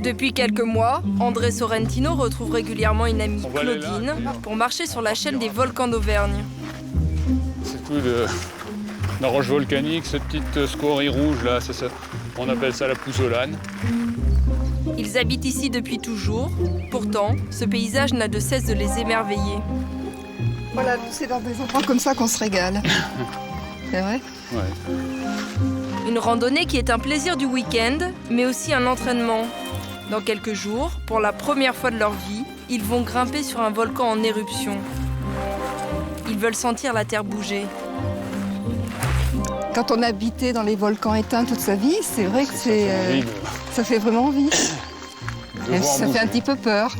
Depuis quelques mois, André Sorrentino retrouve régulièrement une amie, Claudine, pour marcher sur la chaîne des volcans d'Auvergne. C'est tout la roche volcanique, cette petite scorie rouge là, c'est ça. On appelle ça la pouzzolane. Ils habitent ici depuis toujours. Pourtant, ce paysage n'a de cesse de les émerveiller. Voilà, c'est dans des endroits comme ça qu'on se régale. C'est vrai ? Ouais. Une randonnée qui est un plaisir du week-end, mais aussi un entraînement. Dans quelques jours, pour la première fois de leur vie, ils vont grimper sur un volcan en éruption. Ils veulent sentir la terre bouger. Quand on a habité dans les volcans éteints toute sa vie, c'est vrai que ça fait vraiment envie. Même si ça fait un petit peu peur.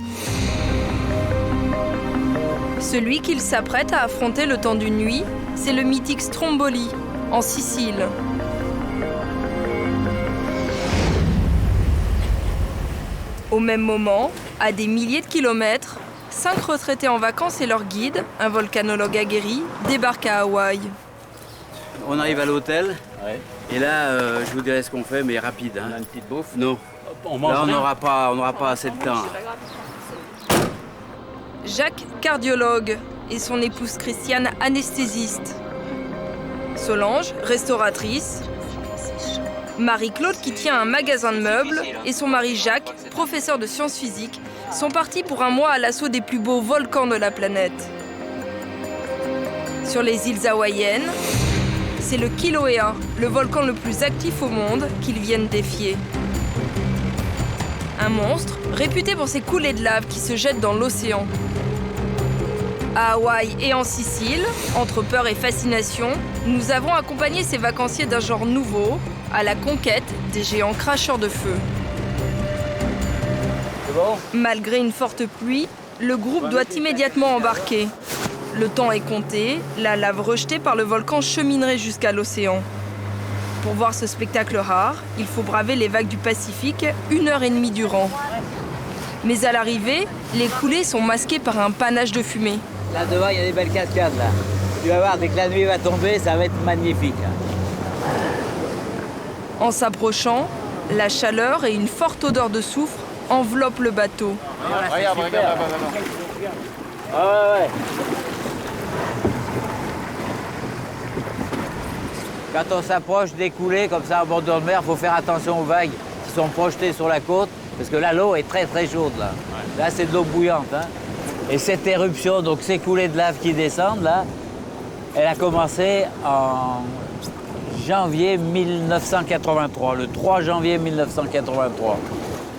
Celui qu'il s'apprête à affronter le temps d'une nuit, c'est le mythique Stromboli, en Sicile. Au même moment, à des milliers de kilomètres, 5 retraités en vacances et leur guide, un volcanologue aguerri, débarquent à Hawaï. On arrive à l'hôtel, et là, je vous dirai ce qu'on fait, mais rapide. Hein. On a une petite bouffe. Non. On mange là, on rien. n'aura pas assez de temps. Jacques, cardiologue, et son épouse Christiane, anesthésiste. Solange, restauratrice. Marie-Claude, qui tient un magasin de meubles, et son mari Jacques, professeur de sciences physiques, sont partis pour un mois à l'assaut des plus beaux volcans de la planète. Sur les îles hawaïennes, c'est le Kilauea, le volcan le plus actif au monde, qu'ils viennent défier. Un monstre réputé pour ses coulées de lave qui se jettent dans l'océan. À Hawaï et en Sicile, entre peur et fascination, nous avons accompagné ces vacanciers d'un genre nouveau, à la conquête des géants cracheurs de feu. C'est bon ? Malgré une forte pluie, le groupe doit immédiatement embarquer. Le temps est compté, la lave rejetée par le volcan cheminerait jusqu'à l'océan. Pour voir ce spectacle rare, il faut braver les vagues du Pacifique 1h30 durant. Mais à l'arrivée, les coulées sont masquées par un panache de fumée. Là devant, il y a des belles cascades là. Tu vas voir, dès que la nuit va tomber, ça va être magnifique. En s'approchant, la chaleur et une forte odeur de soufre enveloppent le bateau. Regarde. Ouais. Quand on s'approche des coulées, comme ça, au bord de mer, il faut faire attention aux vagues qui sont projetées sur la côte, parce que là, l'eau est très très chaude. Là, là c'est de l'eau bouillante. Hein. Et cette éruption, donc ces coulées de lave qui descendent, là, elle a commencé en janvier 1983, le 3 janvier 1983.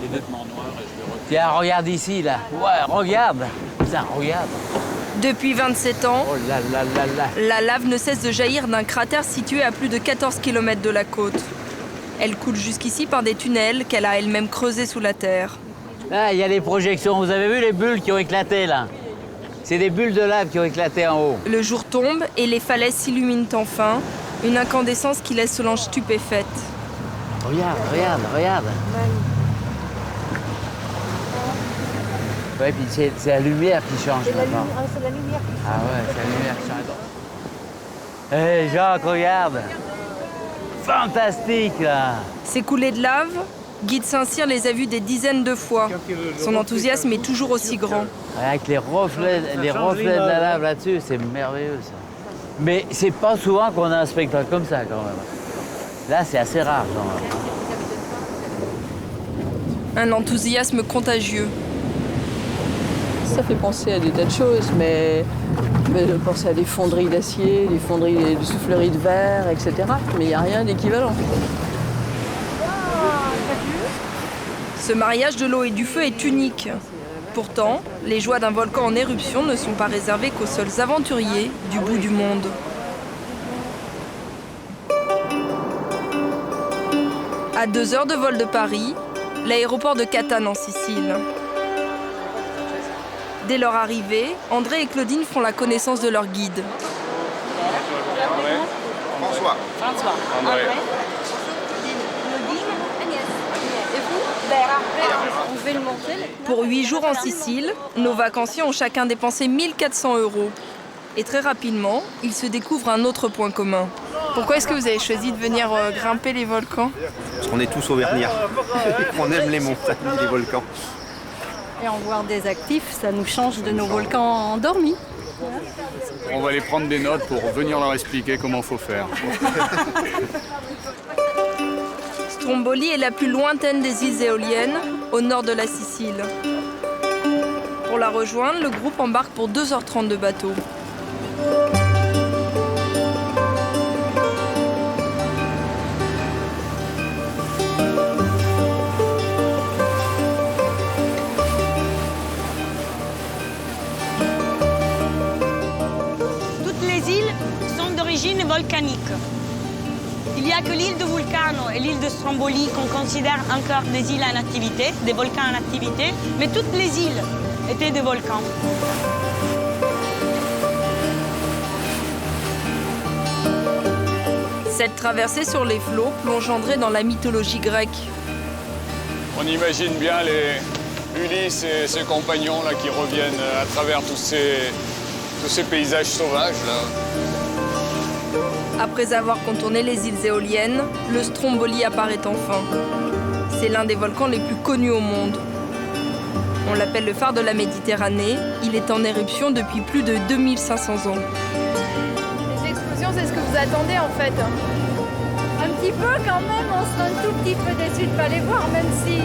Les vêtements noirs et je vais Tiens, regarde ici, là. Ouais, regarde. Putain, regarde. Depuis 27 ans, Oh là là là là. la lave ne cesse de jaillir d'un cratère situé à plus de 14 km de la côte. Elle coule jusqu'ici par des tunnels qu'elle a elle-même creusés sous la terre. Là, il y a les projections. Vous avez vu les bulles qui ont éclaté, là? C'est des bulles de lave qui ont éclaté en haut. Le jour tombe et les falaises s'illuminent enfin, une incandescence qui laisse Solange stupéfaite. Regarde. Ouais, puis c'est la lumière qui change maintenant. C'est la lumière. Ah ouais, c'est la lumière qui change. Hé, Jacques, regarde. Fantastique, là. Ces coulées de lave, Guy de Saint-Cyr les a vues des dizaines de fois. Son enthousiasme est toujours aussi grand. Avec les reflets de la lave là-dessus, c'est merveilleux, ça. Mais c'est pas souvent qu'on a un spectacle comme ça, quand même. Là, c'est assez rare, quand même. Un enthousiasme contagieux. Ça fait penser à des tas de choses, mais penser à des fonderies d'acier, des fonderies de souffleries de verre, etc. Mais il n'y a rien d'équivalent. Ce mariage de l'eau et du feu est unique. Pourtant, les joies d'un volcan en éruption ne sont pas réservées qu'aux seuls aventuriers du bout du monde. À 2 heures de vol de Paris, l'aéroport de Catane en Sicile. Dès leur arrivée, André et Claudine font la connaissance de leur guide. François. André. Pour 8 jours en Sicile, nos vacanciers ont chacun dépensé 1 400 €. Et très rapidement, ils se découvrent un autre point commun. Pourquoi est-ce que vous avez choisi de venir grimper les volcans? Parce qu'on est tous auvergnats. On aime les montagnes, les volcans. Et en voir des actifs, ça nous change de nos volcans endormis. On va aller prendre des notes pour venir leur expliquer comment il faut faire. Stromboli est la plus lointaine des îles éoliennes, au nord de la Sicile. Pour la rejoindre, le groupe embarque pour 2h30 de bateau. Toutes les îles sont d'origine volcanique. Il n'y a que l'île de Vulcano et l'île de Stromboli qu'on considère encore des îles en activité, des volcans en activité, mais toutes les îles étaient des volcans. Cette traversée sur les flots plonge André dans la mythologie grecque. On imagine bien Ulysse et ses compagnons là, qui reviennent à travers tous ces paysages sauvages. Là. Après avoir contourné les îles éoliennes, le Stromboli apparaît enfin. C'est l'un des volcans les plus connus au monde. On l'appelle le phare de la Méditerranée. Il est en éruption depuis plus de 2500 ans. Les explosions, c'est ce que vous attendez en fait? Un petit peu quand même, on sera un tout petit peu déçus de ne pas les voir, même si...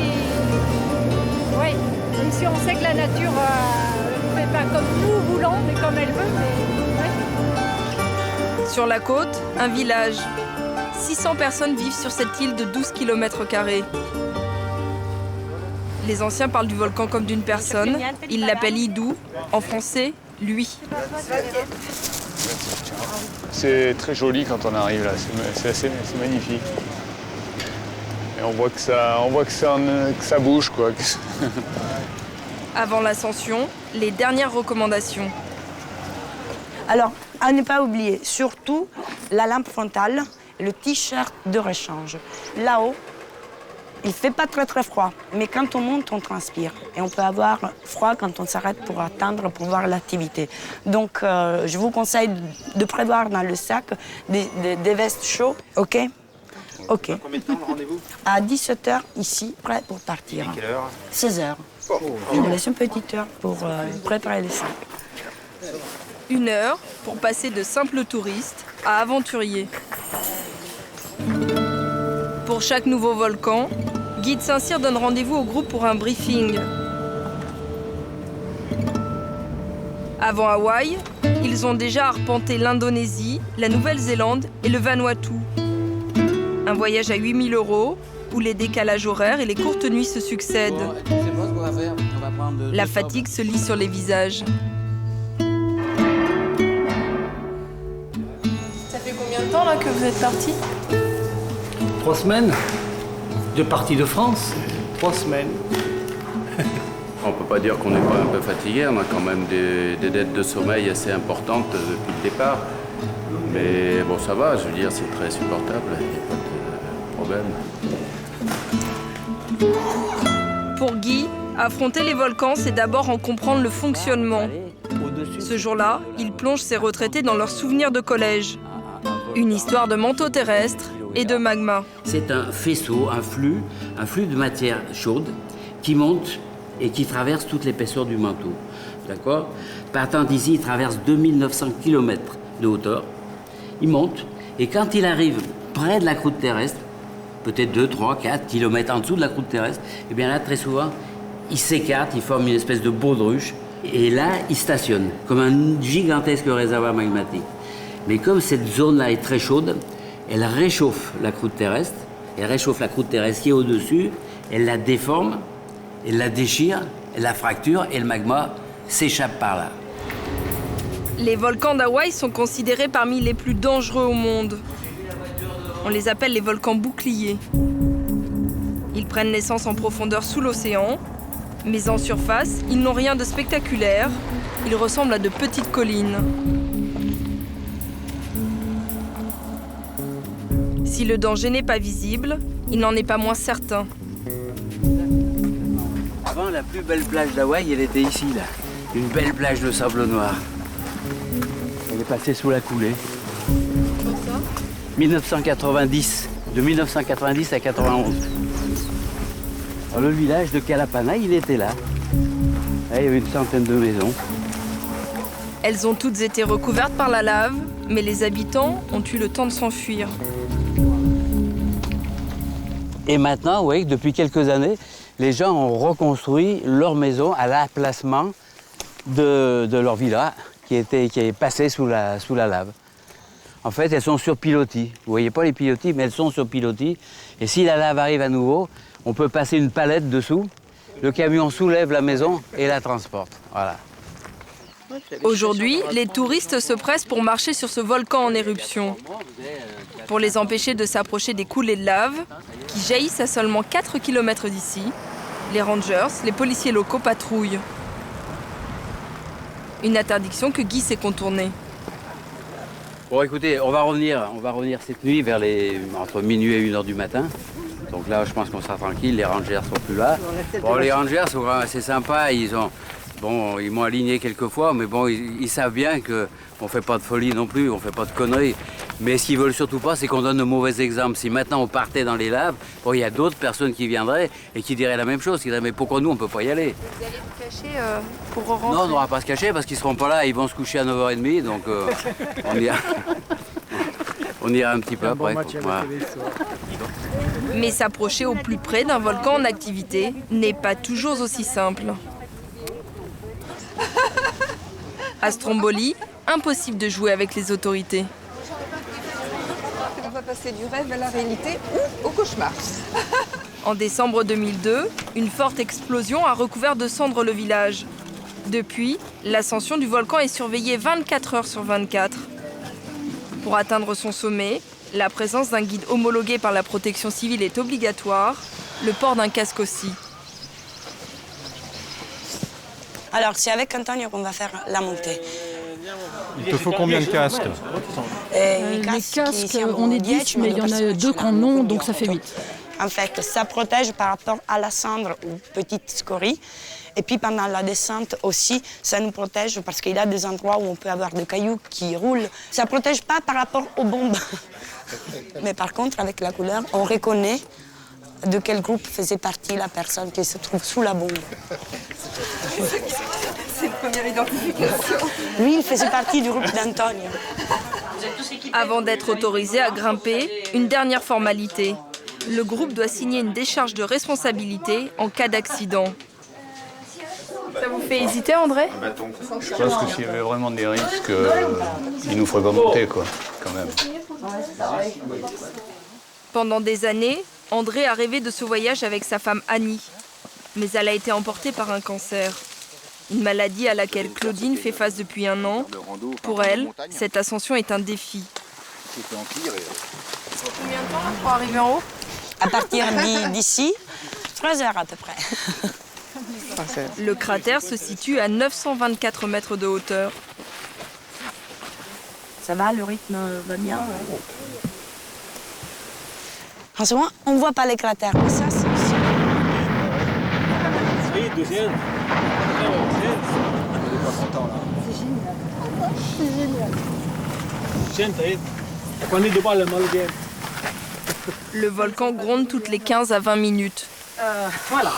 Oui, même si on sait que la nature ne fait pas comme nous voulons, mais comme elle veut. Sur la côte, un village. 600 personnes vivent sur cette île de 12 km². Les anciens parlent du volcan comme d'une personne. Ils l'appellent Idou, en français, lui. C'est très joli quand on arrive là, c'est magnifique. Et on voit que ça bouge, quoi. Avant l'ascension, les dernières recommandations. Alors, à ne pas oublier, surtout la lampe frontale, le t-shirt de rechange. Là-haut, il ne fait pas très froid, mais quand on monte, on transpire. Et on peut avoir froid quand on s'arrête pour attendre, pour voir l'activité. Donc, je vous conseille de prévoir dans le sac des vestes chaudes, OK? OK. Combien de temps le rendez-vous? À 17h, ici, prêt pour partir. À quelle heure? 16h. Je vous laisse une petite heure pour préparer les sacs. 1 heure pour passer de simple touriste à aventurier. Pour chaque nouveau volcan, Guide Saint-Cyr donne rendez-vous au groupe pour un briefing. Avant Hawaï, ils ont déjà arpenté l'Indonésie, la Nouvelle-Zélande et le Vanuatu. Un voyage à 8 000 € où les décalages horaires et les courtes nuits se succèdent. La fatigue se lit sur les visages. Ça fait combien de temps là que vous êtes parti? 3 semaines de partie de France. 3 semaines. On ne peut pas dire qu'on n'est pas un peu fatigué, on a quand même des dettes de sommeil assez importantes depuis le départ. Mais bon, ça va, je veux dire, c'est très supportable, il n'y a pas de problème. Pour Guy, affronter les volcans, c'est d'abord en comprendre le fonctionnement. Ce jour-là, il plonge ses retraités dans leurs souvenirs de collège. Une histoire de manteau terrestre et de magma. C'est un faisceau, un flux de matière chaude qui monte et qui traverse toute l'épaisseur du manteau. D'accord? Partant d'ici, il traverse 2900 km de hauteur. Il monte et quand il arrive près de la croûte terrestre, peut-être 2, 3, 4 km en dessous de la croûte terrestre, et bien là, très souvent, il s'écarte, il forme une espèce de baudruche et là, il stationne comme un gigantesque réservoir magmatique. Mais comme cette zone-là est très chaude, elle réchauffe la croûte terrestre, elle réchauffe la croûte terrestre qui est au-dessus, elle la déforme, elle la déchire, elle la fracture et le magma s'échappe par là. Les volcans d'Hawaï sont considérés parmi les plus dangereux au monde. On les appelle les volcans boucliers. Ils prennent naissance en profondeur sous l'océan, mais en surface, ils n'ont rien de spectaculaire. Ils ressemblent à de petites collines. Si le danger n'est pas visible, il n'en est pas moins certain. Avant, la plus belle plage d'Hawaï, elle était ici, là. Une belle plage de sable noir. Elle est passée sous la coulée. 1990, de 1990 à 91. Alors, le village de Calapana, il était là. Là, il y avait une centaine de maisons. Elles ont toutes été recouvertes par la lave, mais les habitants ont eu le temps de s'enfuir. Et maintenant, vous voyez que depuis quelques années, les gens ont reconstruit leur maison à l'emplacement de leur villa qui est passé sous la lave. En fait, elles sont sur pilotis. Vous voyez pas les pilotis, mais elles sont sur pilotis. Et si la lave arrive à nouveau, on peut passer une palette dessous. Le camion soulève la maison et la transporte. Voilà. Aujourd'hui, les touristes se pressent pour marcher sur ce volcan en éruption, pour les empêcher de s'approcher des coulées de lave qui jaillissent à seulement 4 km d'ici. Les rangers, les policiers locaux patrouillent. Une interdiction que Guy s'est contournée. Bon, écoutez, on va revenir cette nuit entre minuit et 1h du matin. Donc là, je pense qu'on sera tranquille, les rangers sont plus là. Bon, les rangers sont assez sympas, ils m'ont aligné quelques fois, mais bon, ils savent bien qu'on ne fait pas de folie non plus, on ne fait pas de conneries. Mais ce qu'ils veulent surtout pas, c'est qu'on donne de mauvais exemples. Si maintenant on partait dans les laves, bon, il y a d'autres personnes qui viendraient et qui diraient la même chose, qui diraient mais pourquoi nous on ne peut pas y aller? Vous allez vous cacher pour rentrer? Non, on n'aura pas à se cacher parce qu'ils ne seront pas là, ils vont se coucher à 9h30, donc on ira un petit peu après. Voilà. Mais s'approcher au plus près d'un volcan en activité n'est pas toujours aussi simple. À Stromboli, impossible de jouer avec les autorités. On va passer du rêve à la réalité ou au cauchemar. En décembre 2002, une forte explosion a recouvert de cendres le village. Depuis, l'ascension du volcan est surveillée 24 heures sur 24. Pour atteindre son sommet, la présence d'un guide homologué par la protection civile est obligatoire, le port d'un casque aussi. Alors, c'est avec Antonio qu'on va faire la montée. Il te faut combien de casques? Les casques, on est 10, mais il y en a 2 grands noms, donc ça fait 8. En fait, ça protège par rapport à la cendre ou petite scorie. Et puis pendant la descente aussi, ça nous protège parce qu'il y a des endroits où on peut avoir des cailloux qui roulent. Ça ne protège pas par rapport aux bombes. Mais par contre, avec la couleur, on reconnaît de quel groupe faisait partie la personne qui se trouve sous la bombe. C'est une première identification. Lui, il faisait partie du groupe d'Antonio. Avant d'être autorisé à grimper, une dernière formalité. Le groupe doit signer une décharge de responsabilité en cas d'accident. Ça vous fait hésiter, André? Je pense que s'il y avait vraiment des risques, ils nous feraient pas monter, quoi, quand même. Pendant des années, André a rêvé de ce voyage avec sa femme Annie. Mais elle a été emportée par un cancer. Une maladie à laquelle Claudine fait face depuis 1 an. Pour elle, cette ascension est un défi. Combien de temps pour arriver en haut? À partir d'ici, 3 heures à peu près. Le cratère se situe à 924 mètres de hauteur. Ça va, le rythme va bien. En ce moment, on ne voit pas les cratères, mais ça, c'est ici. C'est génial. Le volcan gronde toutes les 15 à 20 minutes. Voilà.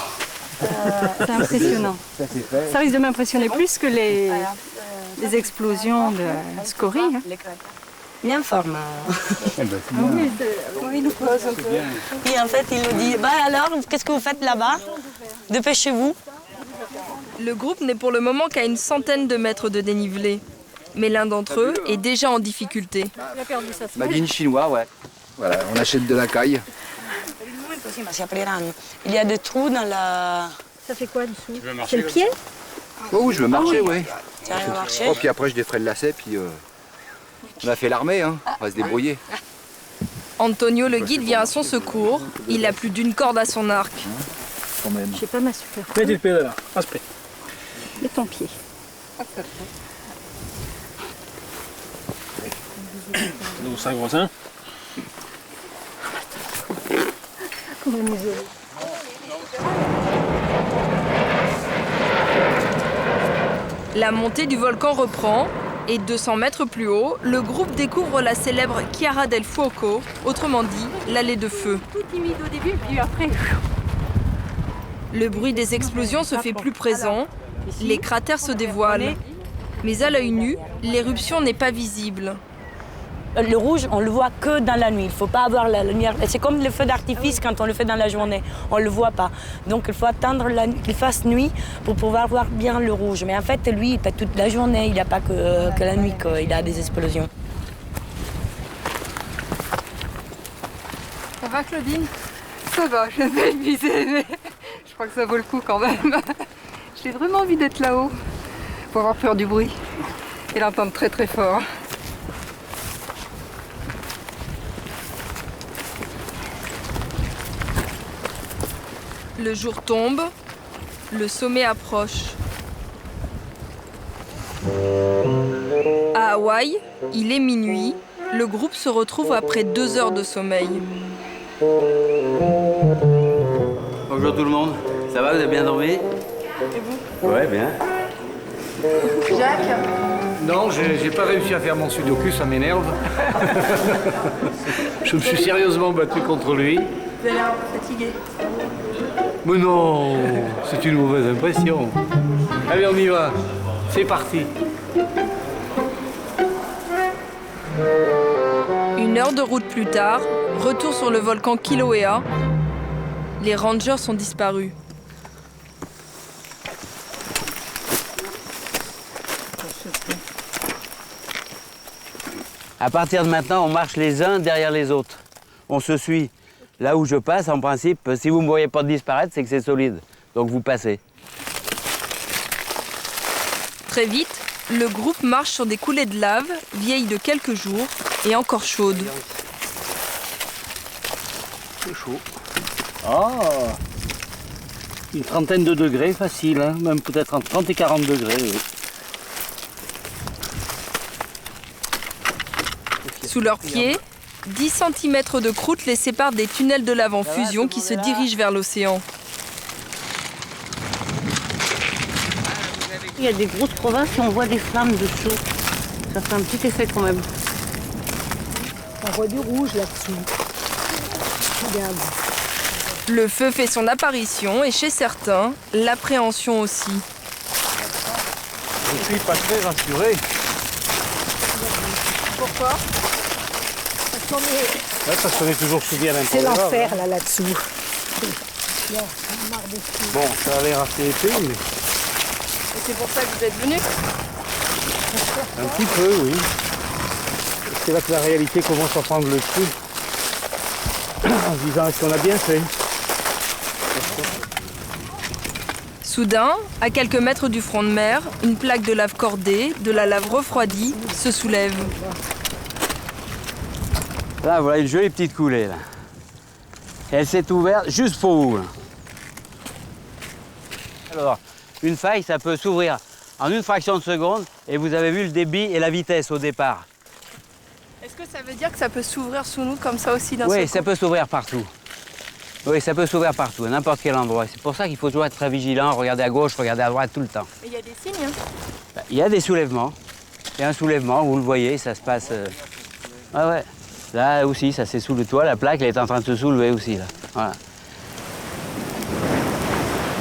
C'est impressionnant. Ça risque de m'impressionner plus que les explosions de scorie. Hein. Bien en forme. Oui, nous pose un peu. Puis en fait, il nous dit, bah alors, qu'est-ce que vous faites là-bas? Dépêchez-vous. Le groupe n'est pour le moment qu'à une centaine de mètres de dénivelé. Mais l'un d'entre eux est déjà en difficulté. Il a perdu sa Made in chinois, ouais. Voilà, on achète de la caille. Il y a des trous dans la... Ça fait quoi dessous? C'est le pied? Oh oui, je veux marcher, oui. Tu arrives à marcher? Oh, puis après, je défraie le lacet, puis on a fait l'armée, hein. On va se débrouiller. Antonio, le guide, vient à son secours. Il a plus d'une corde à son arc. Quand même. J'ai pas ma super. Metti il piede là, aspetta. Et ton pied. Devo stare cosa? Comment m'isoler? La montée du volcan reprend Et 200 mètres plus haut, le groupe découvre la célèbre Chiara del Fuoco, autrement dit l'allée de feu. Tout timide au début, puis après... Le bruit des explosions se fait plus présent, les cratères se dévoilent. Mais à l'œil nu, l'éruption n'est pas visible. Le rouge, on le voit que dans la nuit. Il ne faut pas avoir la lumière. C'est comme le feu d'artifice quand on le fait dans la journée. On ne le voit pas. Donc il faut attendre qu'il fasse nuit pour pouvoir voir bien le rouge. Mais en fait, lui, il fait toute la journée. Il n'a pas que la nuit qu'il a des explosions. Ça va, Claudine? Ça va, je vais épuisée, mais je crois que ça vaut le coup quand même. J'ai vraiment envie d'être là-haut pour avoir peur du bruit et l'entendre très très fort. Le jour tombe, le sommet approche. À Hawaï, il est minuit, le groupe se retrouve après 2 heures de sommeil. Bonjour tout le monde, ça va, vous avez bien dormi? Et vous? Ouais, bien. Jacques? Non, j'ai pas réussi à faire mon sudoku, ça m'énerve. Je me suis sérieusement battu contre lui. Vous avez l'air fatigué. Mais non, c'est une mauvaise impression. Allez, on y va. C'est parti. 1 heure de route plus tard, retour sur le volcan Kilauea. Les rangers sont disparus. À partir de maintenant, on marche les uns derrière les autres. On se suit. Là où je passe, en principe, si vous ne me voyez pas disparaître, c'est que c'est solide. Donc vous passez. Très vite, le groupe marche sur des coulées de lave, vieilles de quelques jours et encore chaudes. C'est chaud. Ah, une trentaine de degrés, facile, hein, même peut-être entre 30 et 40 degrés. Oui. Sous leurs pieds, 10 cm de croûte les séparent des tunnels de lave en fusion qui se dirigent vers l'océan. Il y a des grosses crevasses et on voit des flammes dessous. Ça fait un petit effet quand même. On voit du rouge là-dessous. Regarde. Le feu fait son apparition et chez certains, l'appréhension aussi. Je suis pas très rassuré. Pourquoi? Parce qu'on est toujours soumis à C'est l'intérieur. l'enfer là-dessous. Bon, ça a l'air assez épais, mais Et c'est pour ça que vous êtes venus? un petit peu, oui. C'est là que la réalité commence à prendre le dessus. En se disant, est-ce qu'on a bien fait? Soudain, à quelques mètres du front de mer, une plaque de lave cordée, de la lave refroidie, se soulève. Là, voilà une jolie petite coulée, là. Et elle s'est ouverte juste pour vous, là. Alors, une faille, ça peut s'ouvrir en une fraction de seconde, et vous avez vu le débit et la vitesse au départ. Est-ce que ça veut dire que ça peut s'ouvrir sous nous comme ça aussi d'un seul Oui, coup? ça peut s'ouvrir partout. Oui, ça peut s'ouvrir partout, à n'importe quel endroit. C'est pour ça qu'il faut toujours être très vigilant, regarder à gauche, regarder à droite tout le temps. Et il y a des signes, hein? Il y a des soulèvements. Il y a un soulèvement, vous le voyez, ça se passe... Ah ouais. Là aussi, ça c'est sous le toit, la plaque, elle est en train de se soulever aussi, là. Voilà.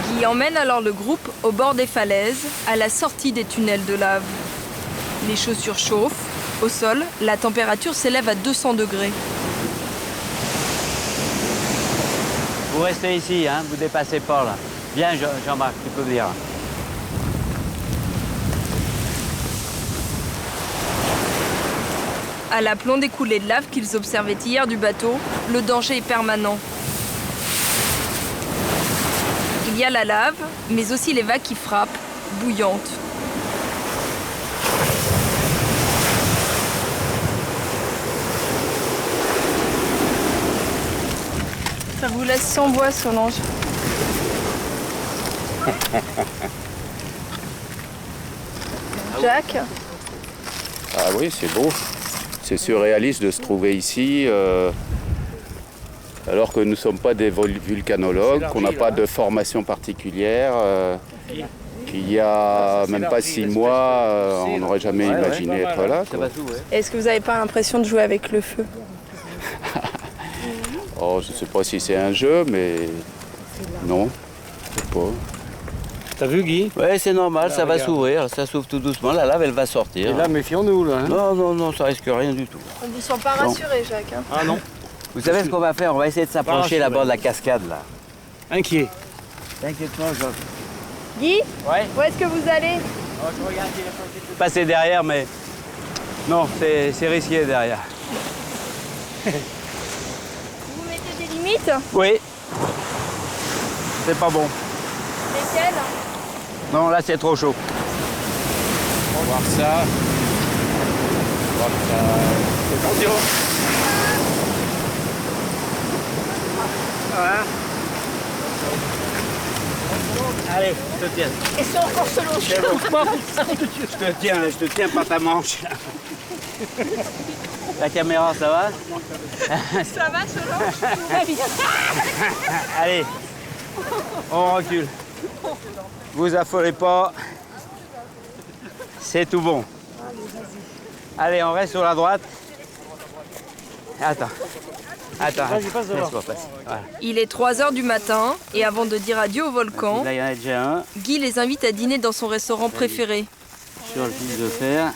Guy emmène alors le groupe au bord des falaises, à la sortie des tunnels de lave. Les chaussures chauffent. Au sol, la température s'élève à 200 degrés. Vous restez ici, hein, vous dépassez pas, là. Viens, Jean-Marc, tu peux venir. À l'aplomb des coulées de lave qu'ils observaient hier du bateau, le danger est permanent. Il y a la lave, mais aussi les vagues qui frappent, bouillantes. Ça vous laisse sans voix, Solange. Jacques? Ah oui, c'est beau. C'est surréaliste de se trouver ici, alors que nous ne sommes pas des vulcanologues, qu'on n'a pas de formation particulière. qu'il y a même pas 6 mois, on n'aurait jamais imaginé être là. Quoi. Est-ce que vous n'avez pas l'impression de jouer avec le feu? Oh, je ne sais pas si c'est un jeu, mais non, je sais pas. T'as vu, Guy? Oui, c'est normal, Là, ça va regarde. s'ouvrir, ça s'ouvre tout doucement, la lave elle va sortir. Et là, méfions-nous, là. Hein. Non, non, non, ça risque rien du tout. On ne vous sent pas rassuré, Jacques. Hein. Ah non. Vous savez ce qu'on va faire? On va essayer de s'approcher là-bas de la cascade, là. Inquiet. T'inquiète pas, Jacques. Guy, Ouais. où est-ce que vous allez? Je regarde s'il est possible de passer derrière, mais non, c'est risqué derrière. Vous mettez des limites? Oui. C'est pas bon. Lesquelles? Non, là c'est trop chaud. On va voir ça. On va voir ça. C'est cardio. Voilà. Allez, je te tiens. Et si on force l'eau? Je te tiens par ta manche. La caméra, ça va? Ça va, Solange? Tout va bien. Allez, on recule. Vous affolez pas. C'est tout bon. Allez, on reste sur la droite. Attends. Laisse-moi passer. Voilà. Il est 3 h du matin et avant de dire adieu au volcan, Là, il y en a déjà un Guy les invite à dîner dans son restaurant préféré. sur le fil de fer.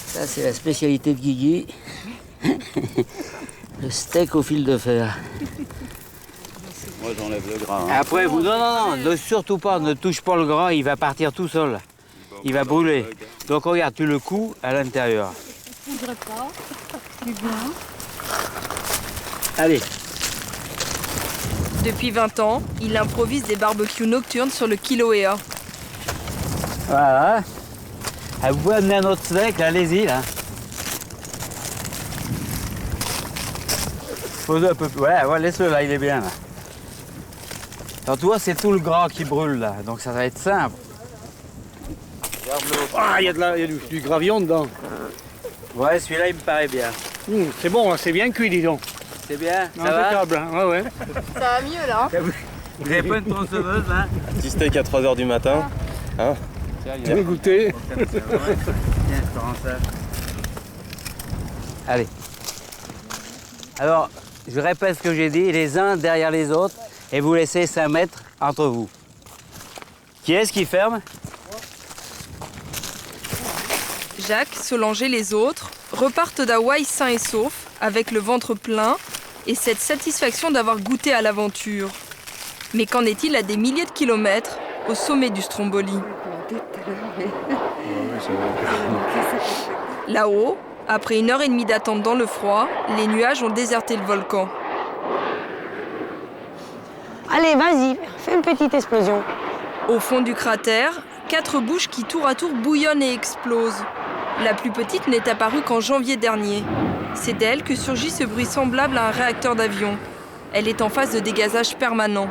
Ça, c'est la spécialité de Guigui. Le steak au fil de fer. Moi, j'enlève le gras. Hein. Après, vous... Non, ne, surtout pas, ne touche pas le gras, il va partir tout seul. Il va brûler. Donc regarde, tu le couds à l'intérieur. Je ne voudrais pas. C'est bien. Allez. Depuis 20 ans, il improvise des barbecues nocturnes sur le Kilauea. Voilà. Ah, vous pouvez amener un autre steak, allez-y, là. Pose un peu plus. Ouais, laisse-le là, il est bien, là. Alors, tu vois, c'est tout le gras qui brûle, là. Donc, ça va être simple. Ah, il y a du gravillon dedans. Ouais, celui-là, il me paraît bien. C'est bon, c'est bien cuit, dis donc. C'est bien, ça va? Impeccable, hein. Ouais, ouais. Ça va mieux, là. Hein. Vous avez pas une tronçonneuse, là? Petit steak à 3 h du matin. Hein? Tu veux goûter? Tiens, je te rends ça. Allez. Alors, je répète ce que j'ai dit, les uns derrière les autres, et vous laissez 5 mètres entre vous. Qui est-ce qui ferme? Jacques, Solange et les autres repartent d'Hawaï sains et saufs, avec le ventre plein et cette satisfaction d'avoir goûté à l'aventure. Mais qu'en est-il à des milliers de kilomètres au sommet du Stromboli? Là-haut, après 1h30 d'attente dans le froid, les nuages ont déserté le volcan. Allez, vas-y, fais une petite explosion. Au fond du cratère, 4 bouches qui tour à tour bouillonnent et explosent. La plus petite n'est apparue qu'en janvier dernier. C'est d'elle que surgit ce bruit semblable à un réacteur d'avion. Elle est en phase de dégazage permanent.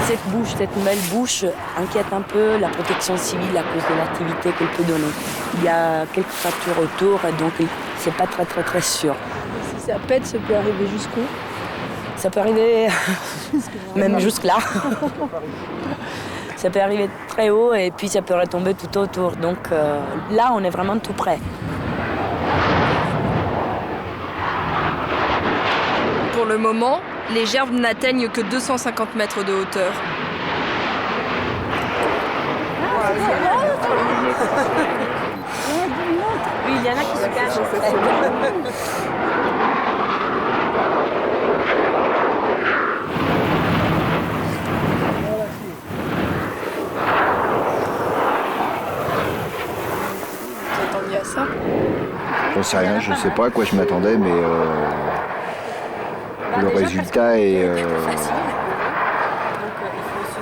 Cette bouche, cette nouvelle bouche, inquiète un peu la protection civile à cause de l'activité qu'elle peut donner. Il y a quelques fractures autour, donc c'est pas très sûr. Si ça pète, ça peut arriver jusqu'où? Ça peut arriver même jusque-là. Ça peut arriver très haut et puis ça peut retomber tout autour. Donc là, on est vraiment tout près. Pour le moment, les gerbes n'atteignent que 250 mètres de hauteur. Oui, il y en a qui se cachent. Vous attendiez à ça? J'en sais rien, je sais pas à quoi je m'attendais, mais le résultat est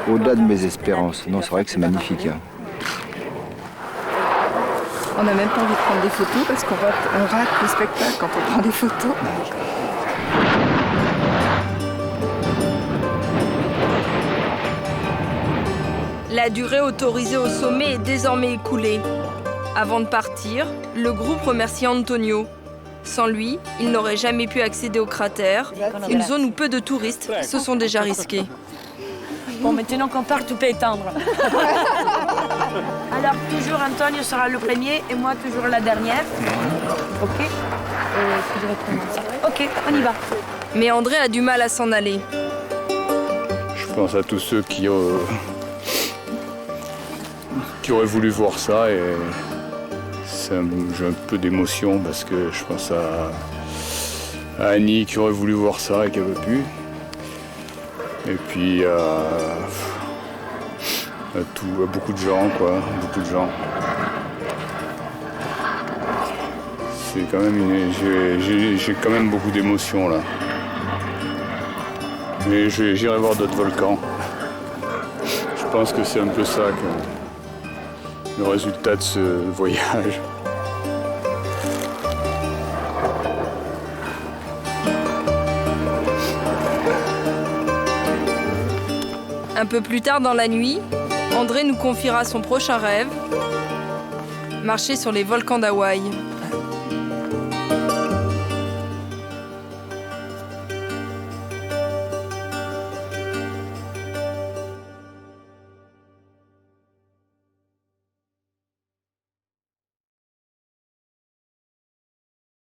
au-delà de mes espérances. Non, c'est vrai que c'est magnifique. Hein. On n'a même pas envie de prendre des photos parce qu'on rate le spectacle quand on prend des photos. La durée autorisée au sommet est désormais écoulée. Avant de partir, le groupe remercie Antonio. Sans lui, il n'aurait jamais pu accéder au cratère, une zone où peu de touristes se sont déjà risqués. Bon, maintenant qu'on part, tu peux éteindre. Alors, toujours Antonio sera le premier et moi toujours la dernière. Ok. Je recommence. Ok, on y va. Mais André a du mal à s'en aller. Je pense à tous ceux qui auraient voulu voir ça et j'ai un peu d'émotion parce que je pense à Annie qui aurait voulu voir ça et qui n'avait pu. Et puis à beaucoup de gens, quoi, beaucoup de gens. C'est quand même j'ai quand même beaucoup d'émotions là. Mais j'irai voir d'autres volcans. Je pense que c'est un peu ça le résultat de ce voyage. Un peu plus tard dans la nuit, André nous confiera son prochain rêve, marcher sur les volcans d'Hawaï.